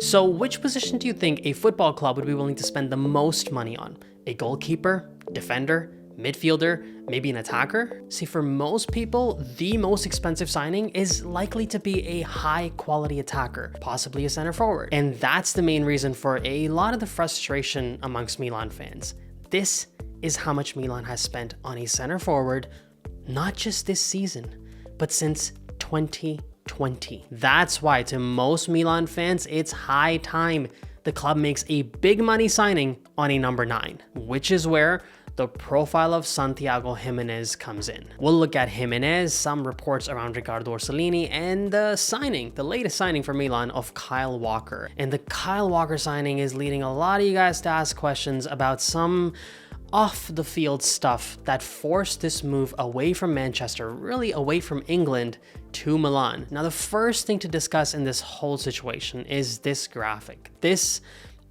So which position do you think a football club would be willing to spend the most money on? A goalkeeper, defender, midfielder, maybe an attacker? See, for most people, the most expensive signing is likely to be a high quality attacker, possibly a center forward. And that's the main reason for a lot of the frustration amongst Milan fans. This is how much Milan has spent on a center forward, not just this season, but since 2020. That's why to most Milan fans, it's high time the club makes a big money signing on a number 9, which is where the profile of Santiago Giménez comes in. We'll look at Giménez, some reports around Ricardo Orsolini, and the latest signing for Milan of Kyle Walker. And the Kyle Walker signing is leading a lot of you guys to ask questions about some off the field stuff that forced this move away from Manchester, really away from England, to Milan. Now, the first thing to discuss in this whole situation is this graphic. This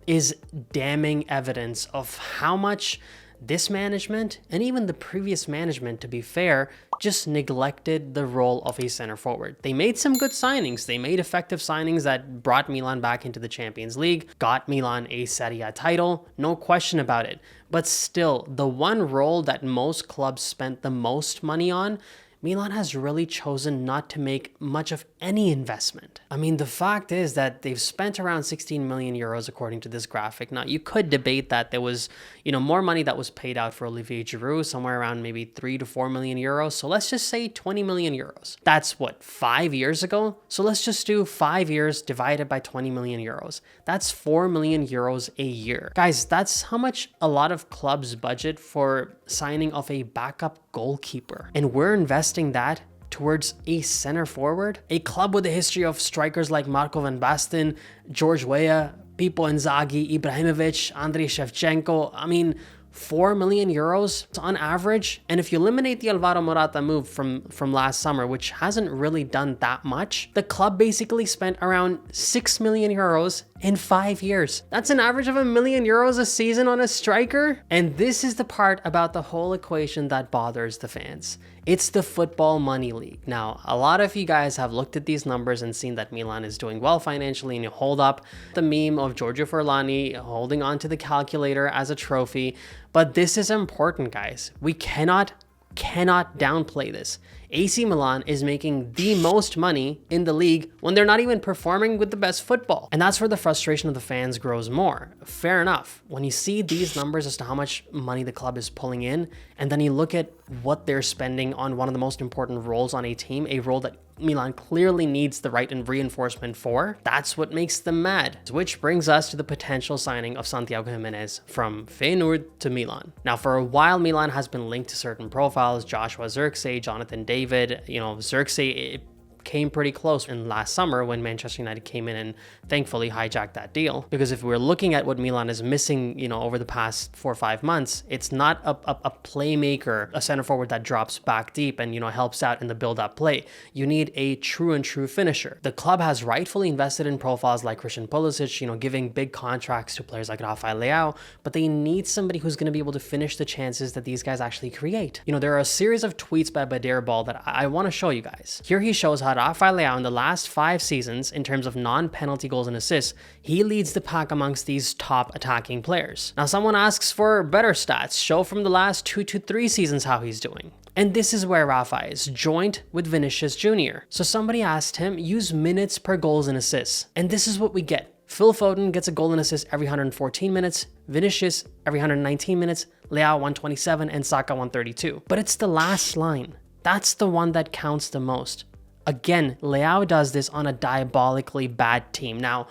is damning evidence of how much this management, and even the previous management, to be fair, just neglected the role of a center forward. They made some good signings. They made effective signings that brought Milan back into the Champions League, got Milan a Serie A title, no question about it. But still, the one role that most clubs spent the most money on, Milan has really chosen not to make much of any investment. I mean, the fact is that they've spent around 16 million euros according to this graphic. Now, you could debate that there was, more money that was paid out for Olivier Giroud, somewhere around maybe 3 to 4 million euros. So let's just say 20 million euros. That's what, 5 years ago? So let's just do 5 years divided by 20 million euros. That's 4 million euros a year. Guys, that's how much a lot of clubs budget for signing of a backup goalkeeper. And we're investing that towards a center forward. A club with a history of strikers like Marco van Basten, George Weah, Pippo Inzaghi, Ibrahimovic, Andriy Shevchenko. I mean, 4 million euros on average. And if you eliminate the Alvaro Morata move from last summer, which hasn't really done that much, the club basically spent around 6 million euros in 5 years. That's an average of €1 million a season on a striker. And this is the part about the whole equation that bothers the fans. It's the football money league. Now, a lot of you guys have looked at these numbers and seen that Milan is doing well financially, and you hold up the meme of Giorgio Forlani holding onto the calculator as a trophy. But this is important, guys. We cannot downplay this. AC Milan is making the most money in the league when they're not even performing with the best football. And that's where the frustration of the fans grows more. Fair enough. When you see these numbers as to how much money the club is pulling in, and then you look at what they're spending on one of the most important roles on a team, a role that Milan clearly needs the right and reinforcement for, that's what makes them mad. Which brings us to the potential signing of Santiago Gimenez from Feyenoord to Milan. Now, for a while, Milan has been linked to certain profiles, Joshua Zirkzee, Jonathan David. Zirkzee came pretty close in last summer when Manchester United came in and thankfully hijacked that deal. Because if we're looking at what Milan is missing, over the past 4 or 5 months, it's not a playmaker, a center forward that drops back deep and, helps out in the build-up play. You need a true finisher. The club has rightfully invested in profiles like Christian Pulisic, giving big contracts to players like Rafael Leao, but they need somebody who's going to be able to finish the chances that these guys actually create. There are a series of tweets by Badir Ball that I want to show you guys. Here he shows how Rafael Leao in the last 5 seasons, in terms of non-penalty goals and assists, he leads the pack amongst these top attacking players. Now, someone asks for better stats. Show from the last 2 to 3 seasons how he's doing. And this is where Rafa is, joint with Vinicius Jr. So somebody asked him, use minutes per goals and assists. And this is what we get. Phil Foden gets a goal and assist every 114 minutes, Vinicius every 119 minutes, Leao 127, and Saka 132. But it's the last line. That's the one that counts the most. Again, Leao does this on a diabolically bad team. Now,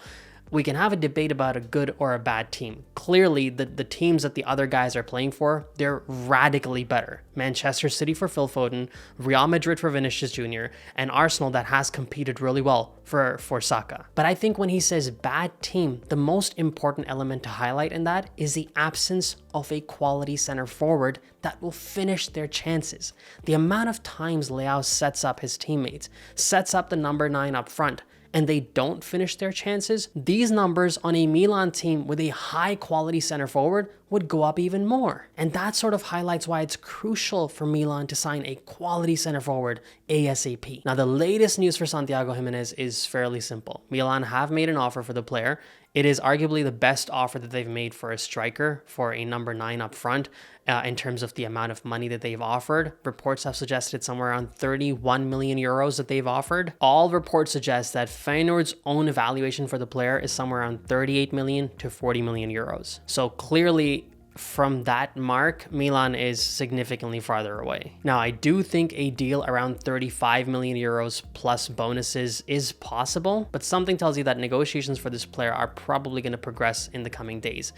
we can have a debate about a good or a bad team. Clearly, the teams that the other guys are playing for, they're radically better. Manchester City for Phil Foden, Real Madrid for Vinicius Jr., and Arsenal that has competed really well for Saka. But I think when he says bad team, the most important element to highlight in that is the absence of a quality center forward that will finish their chances. The amount of times Leao sets up his teammates, sets up the number 9 up front, and they don't finish their chances, these numbers on a Milan team with a high quality center forward would go up even more. And that sort of highlights why it's crucial for Milan to sign a quality center forward ASAP. Now, the latest news for Santiago Giménez is fairly simple. Milan have made an offer for the player. It is arguably the best offer that they've made for a striker, for a number 9 up front, in terms of the amount of money that they've offered. Reports have suggested somewhere around 31 million euros that they've offered. All reports suggest that Feyenoord's own evaluation for the player is somewhere around 38 million to 40 million euros. So clearly, from that mark, Milan is significantly farther away. Now, I do think a deal around 35 million euros plus bonuses is possible, but something tells you that negotiations for this player are probably going to progress in the coming days.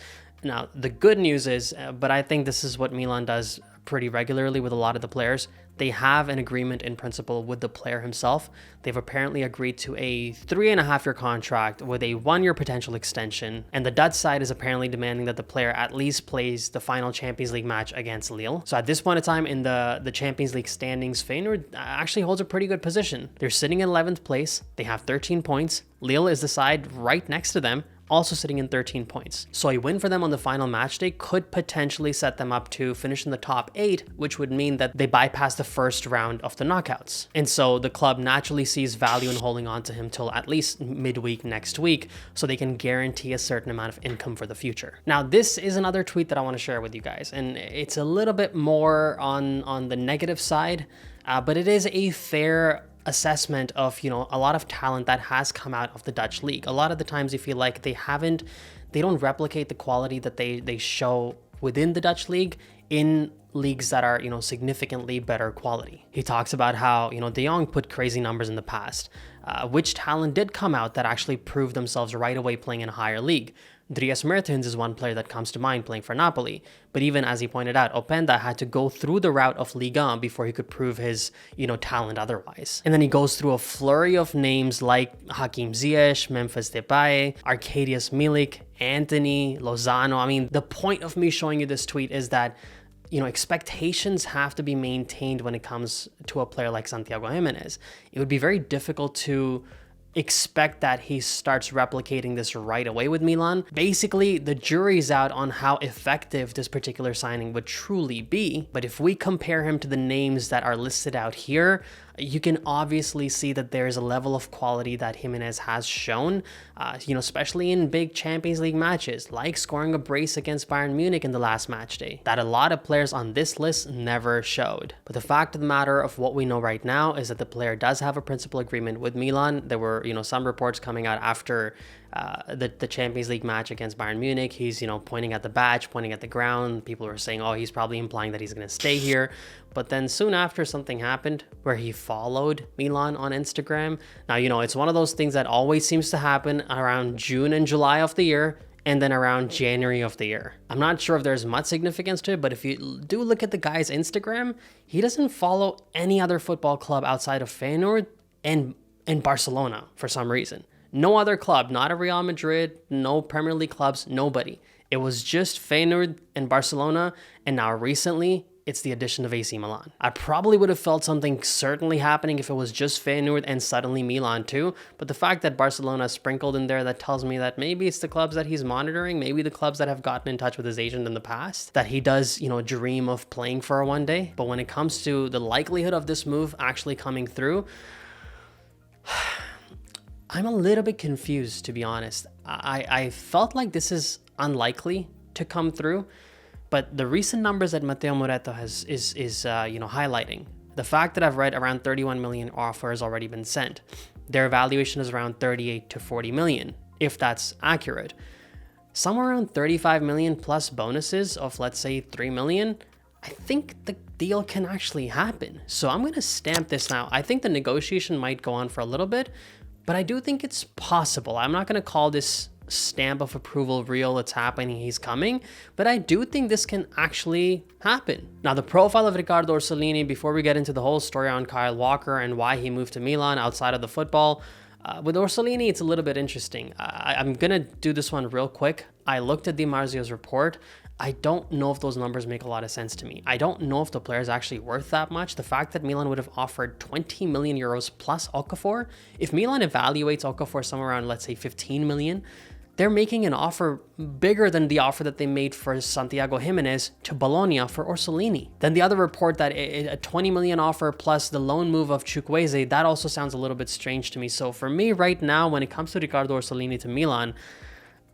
Now, the good news is, but I think this is what Milan does pretty regularly with a lot of the players, they have an agreement in principle with the player himself. They've apparently agreed to a 3.5-year contract with a 1-year potential extension. And the Dutch side is apparently demanding that the player at least plays the final Champions League match against Lille. So at this point in time in the Champions League standings, Feyenoord actually holds a pretty good position. They're sitting in 11th place. They have 13 points. Lille is the side right next to them, also sitting in 13 points. So a win for them on the final match day could potentially set them up to finish in the top 8, which would mean that they bypass the first round of the knockouts. And so the club naturally sees value in holding on to him till at least midweek next week, so they can guarantee a certain amount of income for the future. Now, this is another tweet that I want to share with you guys, and it's a little bit more on the negative side, but it is a fair assessment of, a lot of talent that has come out of the Dutch league. A lot of the times you feel like they don't replicate the quality that they show within the Dutch league in leagues that are, significantly better quality. He talks about how, De Jong put crazy numbers in the past. Which talent did come out that actually proved themselves right away playing in a higher league? Dries Mertens is one player that comes to mind playing for Napoli. But even as he pointed out, Openda had to go through the route of Ligue 1 before he could prove his, talent otherwise. And then he goes through a flurry of names like Hakim Ziyech, Memphis Depay, Arkadiusz Milik, Anthony, Lozano. I mean, the point of me showing you this tweet is that expectations have to be maintained when it comes to a player like Santiago Giménez. It would be very difficult to expect that he starts replicating this right away with Milan. Basically, the jury's out on how effective this particular signing would truly be. But if we compare him to the names that are listed out here, you can obviously see that there's a level of quality that Giménez has shown, especially in big Champions League matches, like scoring a brace against Bayern Munich in the last match day, that a lot of players on this list never showed. But the fact of the matter of what we know right now is that the player does have a principal agreement with Milan. There were, some reports coming out after the Champions League match against Bayern Munich. He's, pointing at the badge, pointing at the ground. People were saying, oh, he's probably implying that he's going to stay here. But then soon after, something happened where he followed Milan on Instagram. Now, it's one of those things that always seems to happen around June and July of the year, and then around January of the year. I'm not sure if there's much significance to it, but if you do look at the guy's Instagram, he doesn't follow any other football club outside of Feyenoord and Barcelona for some reason. No other club, not a Real Madrid, no Premier League clubs, nobody. It was just Feyenoord and Barcelona, and now recently, it's the addition of AC Milan. I probably would have felt something certainly happening if it was just Feyenoord and suddenly Milan too, but the fact that Barcelona is sprinkled in there, that tells me that maybe it's the clubs that he's monitoring, maybe the clubs that have gotten in touch with his agent in the past, that he does, dream of playing for one day. But when it comes to the likelihood of this move actually coming through, I'm a little bit confused, to be honest. I felt like this is unlikely to come through, but the recent numbers that Matteo Moretto is highlighting, the fact that I've read around 31 million offers already been sent, their evaluation is around 38 to 40 million, if that's accurate. Somewhere around 35 million plus bonuses of, let's say, 3 million, I think the deal can actually happen. So I'm going to stamp this now. I think the negotiation might go on for a little bit, but I do think it's possible. I'm not going to call this stamp of approval real, it's happening, he's coming, but I do think this can actually happen. Now, the profile of Riccardo Orsolini, before we get into the whole story on Kyle Walker and why he moved to Milan outside of the football, with Orsolini, it's a little bit interesting. I'm going to do this one real quick. I looked at Di Marzio's report. I don't know if those numbers make a lot of sense to me. I don't know if the player is actually worth that much. The fact that Milan would have offered 20 million euros plus Okafor, if Milan evaluates Okafor somewhere around, let's say, 15 million, they're making an offer bigger than the offer that they made for Santiago Giménez to Bologna for Orsolini. Then the other report that a 20 million offer plus the loan move of Chukwueze, that also sounds a little bit strange to me. So for me right now, when it comes to Riccardo Orsolini to Milan,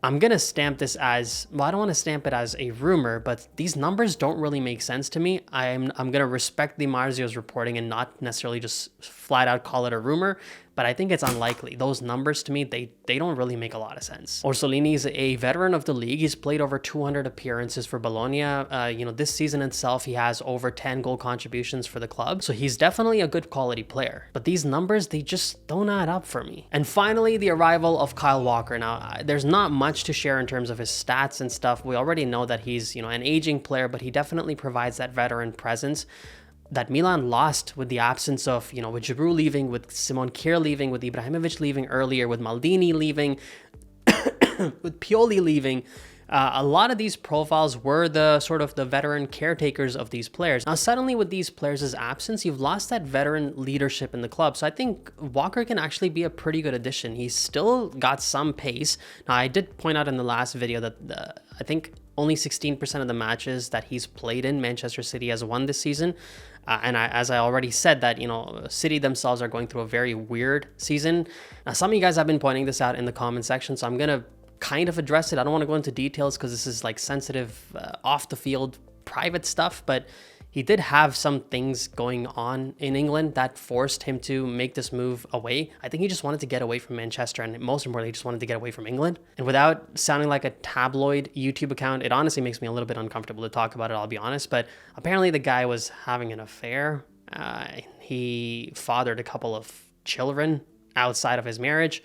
I'm going to stamp this as, well, I don't want to stamp it as a rumor, but these numbers don't really make sense to me. I'm going to respect Di Marzio's reporting and not necessarily just flat out call it a rumor, but I think it's unlikely. Those numbers to me, they don't really make a lot of sense. Orsolini is a veteran of the league. He's played over 200 appearances for Bologna. This season itself, he has over 10 goal contributions for the club. So he's definitely a good quality player. But these numbers, they just don't add up for me. And finally, the arrival of Kyle Walker. Now, there's not much to share in terms of his stats and stuff. We already know that he's, an aging player, but he definitely provides that veteran presence that Milan lost with the absence of, with Giroud leaving, with Simon Kjaer leaving, with Ibrahimovic leaving earlier, with Maldini leaving, with Pioli leaving. A lot of these profiles were the sort of the veteran caretakers of these players. Now, suddenly with these players' absence, you've lost that veteran leadership in the club. So I think Walker can actually be a pretty good addition. He's still got some pace. Now, I did point out in the last video that I think only 16% of the matches that he's played in Manchester City has won this season. As I already said, that, City themselves are going through a very weird season. Now, some of you guys have been pointing this out in the comment section, so I'm going to kind of address it. I don't want to go into details because this is like sensitive, off the field, private stuff, but he did have some things going on in England that forced him to make this move away. I think he just wanted to get away from Manchester, and most importantly, he just wanted to get away from England. And without sounding like a tabloid YouTube account, it honestly makes me a little bit uncomfortable to talk about it, I'll be honest. But apparently the guy was having an affair. He fathered a couple of children outside of his marriage,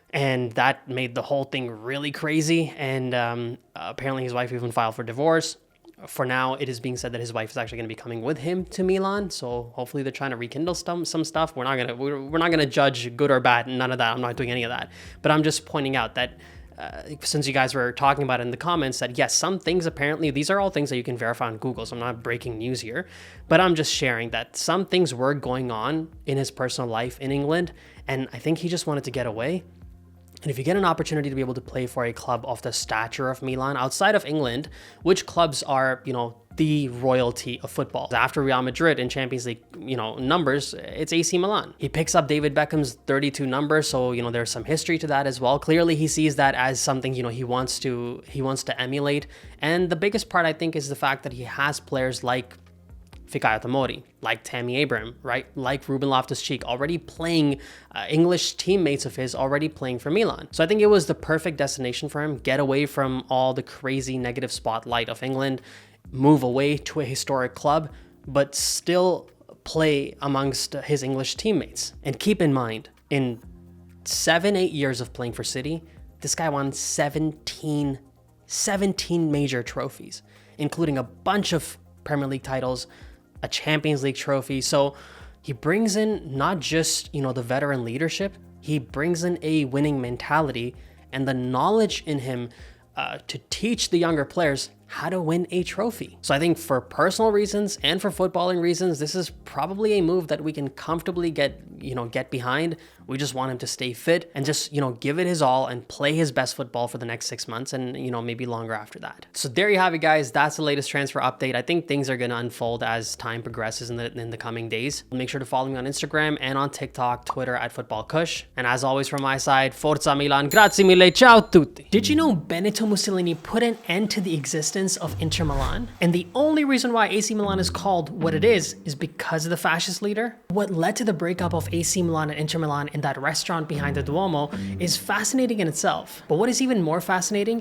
and that made the whole thing really crazy. And apparently his wife even filed for divorce. For now, it is being said that his wife is actually going to be coming with him to Milan. So hopefully they're trying to rekindle some stuff. We're not gonna judge good or bad. None of that. I'm not doing any of that. But I'm just pointing out that since you guys were talking about it in the comments, that yes, some things apparently, these are all things that you can verify on Google. So I'm not breaking news here, but I'm just sharing that some things were going on in his personal life in England, and I think he just wanted to get away. And if you get an opportunity to be able to play for a club of the stature of Milan outside of England, which clubs are, the royalty of football? After Real Madrid in Champions League, numbers, it's AC Milan. He picks up David Beckham's 32 number, so, there's some history to that as well. Clearly, he sees that as something, he wants to emulate. And the biggest part, I think, is the fact that he has players like Fikayo Tomori, like Tammy Abraham, right? Like Ruben Loftus-Cheek, already playing, English teammates of his already playing for Milan. So I think it was the perfect destination for him. Get away from all the crazy negative spotlight of England, move away to a historic club, but still play amongst his English teammates. And keep in mind, in 7-8 years of playing for City, this guy won 17 major trophies, including a bunch of Premier League titles, a Champions League trophy. So he brings in not just, the veteran leadership, he brings in a winning mentality and the knowledge in him to teach the younger players how to win a trophy. So I think for personal reasons and for footballing reasons, this is probably a move that we can comfortably get behind. We just want him to stay fit and just, give it his all and play his best football for the next 6 months and, maybe longer after that. So there you have it, guys. That's the latest transfer update. I think things are going to unfold as time progresses in the coming days. Make sure to follow me on Instagram and on TikTok, Twitter @FootballKush. And as always from my side, Forza Milan, grazie mille, ciao tutti. Did you know Benito Mussolini put an end to the existence of Inter Milan? And the only reason why AC Milan is called what it is because of the fascist leader? What led to the breakup of AC Milan and Inter Milan in that restaurant behind the Duomo is fascinating in itself. But what is even more fascinating